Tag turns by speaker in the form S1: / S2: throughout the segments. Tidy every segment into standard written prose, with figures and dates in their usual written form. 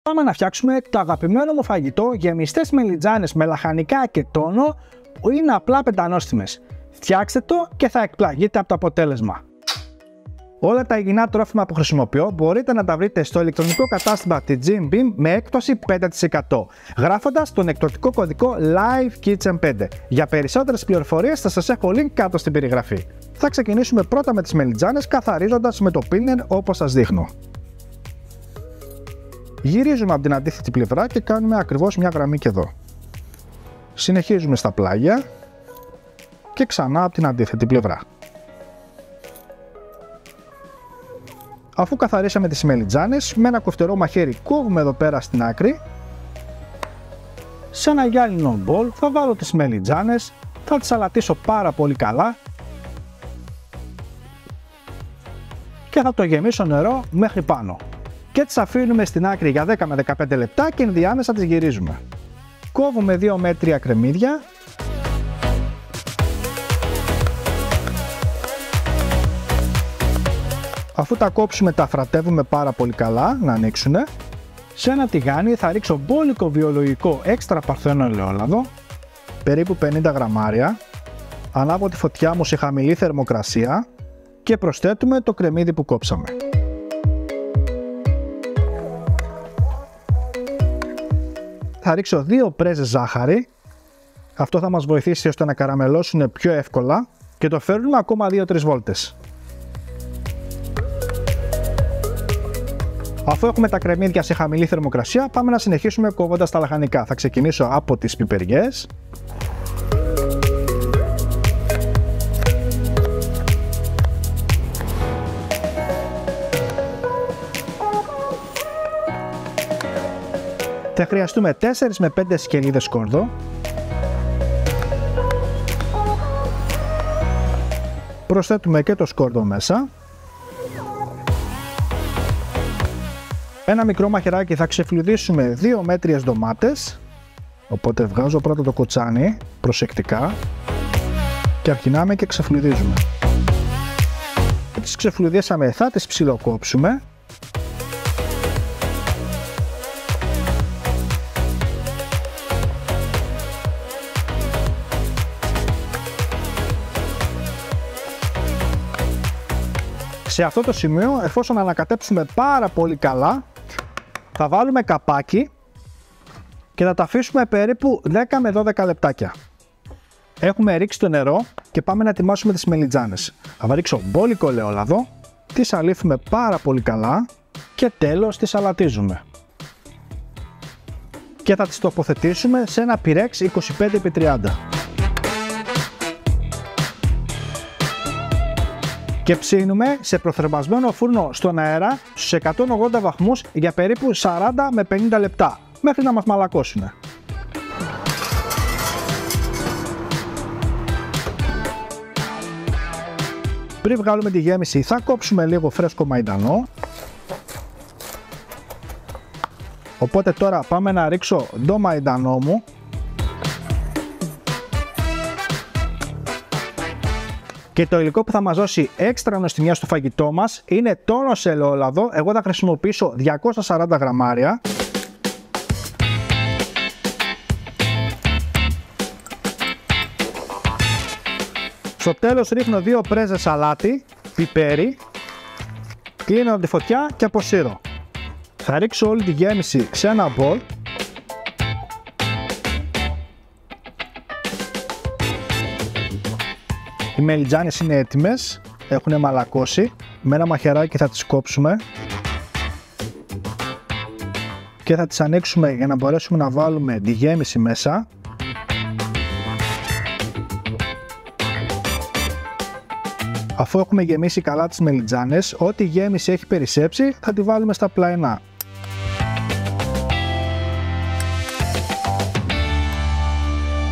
S1: Πάμε να φτιάξουμε το αγαπημένο μου φαγητό, γεμιστές μελιτζάνες με λαχανικά και τόνο που είναι απλά πεντανόστιμες. Φτιάξτε το και θα εκπλαγείτε από το αποτέλεσμα. Όλα τα υγιεινά τρόφιμα που χρησιμοποιώ μπορείτε να τα βρείτε στο ηλεκτρονικό κατάστημα της Jim Beam με έκπτωση 5% γράφοντας τον εκπτωτικό κωδικό LIVEKITCHEN5. Για περισσότερες πληροφορίες θα σας έχω link κάτω στην περιγραφή. Θα ξεκινήσουμε πρώτα με τις μελιτζάνες καθαρίζοντας με το πίλνερ όπως σας δείχνω. Γυρίζουμε από την αντίθετη πλευρά και κάνουμε ακριβώς μια γραμμή και εδώ. Συνεχίζουμε στα πλάγια και ξανά από την αντίθετη πλευρά. Αφού καθαρίσαμε τις μελιτζάνες, με ένα κοφτερό μαχαίρι κόβουμε εδώ πέρα στην άκρη. Σε ένα γυάλινο μπολ θα βάλω τις μελιτζάνες, θα τις σαλατίσω πάρα πολύ καλά και θα το γεμίσω νερό μέχρι πάνω. Και τις αφήνουμε στην άκρη για 10 με 15 λεπτά και ενδιάμεσα τις γυρίζουμε. Κόβουμε 2 με 3 κρεμμύδια. Αφού τα κόψουμε τα φρατεύουμε πάρα πολύ καλά να ανοίξουνε. Σε ένα τηγάνι θα ρίξω μπόλικο βιολογικό έξτρα παρθένο ελαιόλαδο, περίπου 50 γραμμάρια. Ανάβω τη φωτιά μου σε χαμηλή θερμοκρασία και προσθέτουμε το κρεμμύδι που κόψαμε. Θα ρίξω 2 πρέζες ζάχαρη. Αυτό θα μας βοηθήσει ώστε να καραμελώσουν πιο εύκολα και το φέρνουμε ακόμα 2-3 βόλτες. Αφού έχουμε τα κρεμμύδια σε χαμηλή θερμοκρασία, πάμε να συνεχίσουμε κόβοντας τα λαχανικά. Θα ξεκινήσω από τις πιπεριές. Θα χρειαστούμε 4 με 5 σκελίδες σκόρδο. Προσθέτουμε και το σκόρδο μέσα. Ένα μικρό μαχαιράκι θα ξεφλουδίσουμε 2 μέτριες ντομάτες. Οπότε βγάζω πρώτα το κοτσάνι προσεκτικά και αρχινάμε και ξεφλουδίζουμε. Τις ξεφλουδίσαμε, θα τις ψιλοκόψουμε. Σε αυτό το σημείο, εφόσον ανακατέψουμε πάρα πολύ καλά, θα βάλουμε καπάκι και θα τα αφήσουμε περίπου 10 με 12 λεπτάκια. Έχουμε ρίξει το νερό και πάμε να ετοιμάσουμε τις μελιτζάνες. Θα ρίξω μπόλικο ελαιόλαδο, τις αλείφουμε πάρα πολύ καλά και τέλος τις σαλατίζουμε. Και θα τις τοποθετήσουμε σε ένα πυρέξ 25x30. Και ψήνουμε σε προθερμασμένο φούρνο στον αέρα στους 180 βαθμούς για περίπου 40 με 50 λεπτά, μέχρι να μας μαλακώσουν. Πριν βγάλουμε τη γέμιση θα κόψουμε λίγο φρέσκο μαϊντανό. Οπότε τώρα πάμε να ρίξω το μαϊντανό μου. Και το υλικό που θα μας δώσει έξτρα νοστιμιά στο φαγητό μας είναι τόνο σε ελαιόλαδο. Εγώ θα χρησιμοποιήσω 240 γραμμάρια. Στο τέλος ρίχνω 2 πρέζες σαλάτι, πιπέρι, κλείνω τη φωτιά και αποσύρω. Θα ρίξω όλη τη γέμιση σε ένα μπολ. Οι μελιτζάνες είναι έτοιμες, έχουν μαλακώσει. Με ένα μαχαιράκι θα τις κόψουμε και θα τις ανοίξουμε για να μπορέσουμε να βάλουμε τη γέμιση μέσα. Αφού έχουμε γεμίσει καλά τις μελιτζάνες, ό,τι γέμιση έχει περισσέψει θα τη βάλουμε στα πλαϊνά.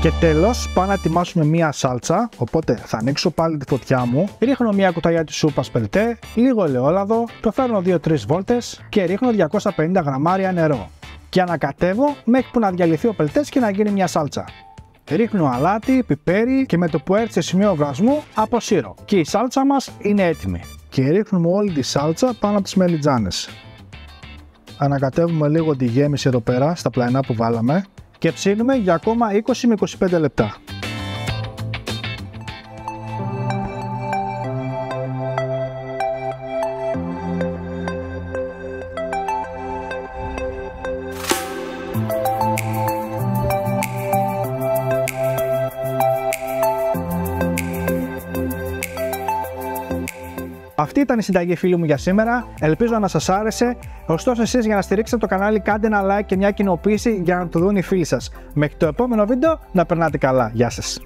S1: Και τέλος πάω να ετοιμάσουμε μία σάλτσα, οπότε θα ανοίξω πάλι τη φωτιά μου, ρίχνω μία κουταλιά της σούπας πελτέ, λίγο ελαιόλαδο, το φέρνω 2-3 βόλτες και ρίχνω 250 γραμμάρια νερό. Και ανακατεύω μέχρι που να διαλυθεί ο πελτές και να γίνει μια σάλτσα. Ρίχνω αλάτι, πιπέρι και με το που έρθει σε σημείο βρασμού αποσύρω. Και η σάλτσα μας είναι έτοιμη. Και ρίχνουμε όλη τη σάλτσα πάνω από τις μελιτζάνες. Ανακατεύουμε λίγο τη γέμιση εδώ πέρα στα πλαϊνά που βάλαμε και ψήνουμε για ακόμα 20 με 25 λεπτά. Αυτή ήταν η συνταγή, φίλοι μου, για σήμερα. Ελπίζω να σας άρεσε. Ωστόσο, εσείς για να στηρίξετε το κανάλι, κάντε ένα like και μια κοινοποίηση για να το δουν οι φίλοι σας. Μέχρι το επόμενο βίντεο, να περνάτε καλά. Γεια σας.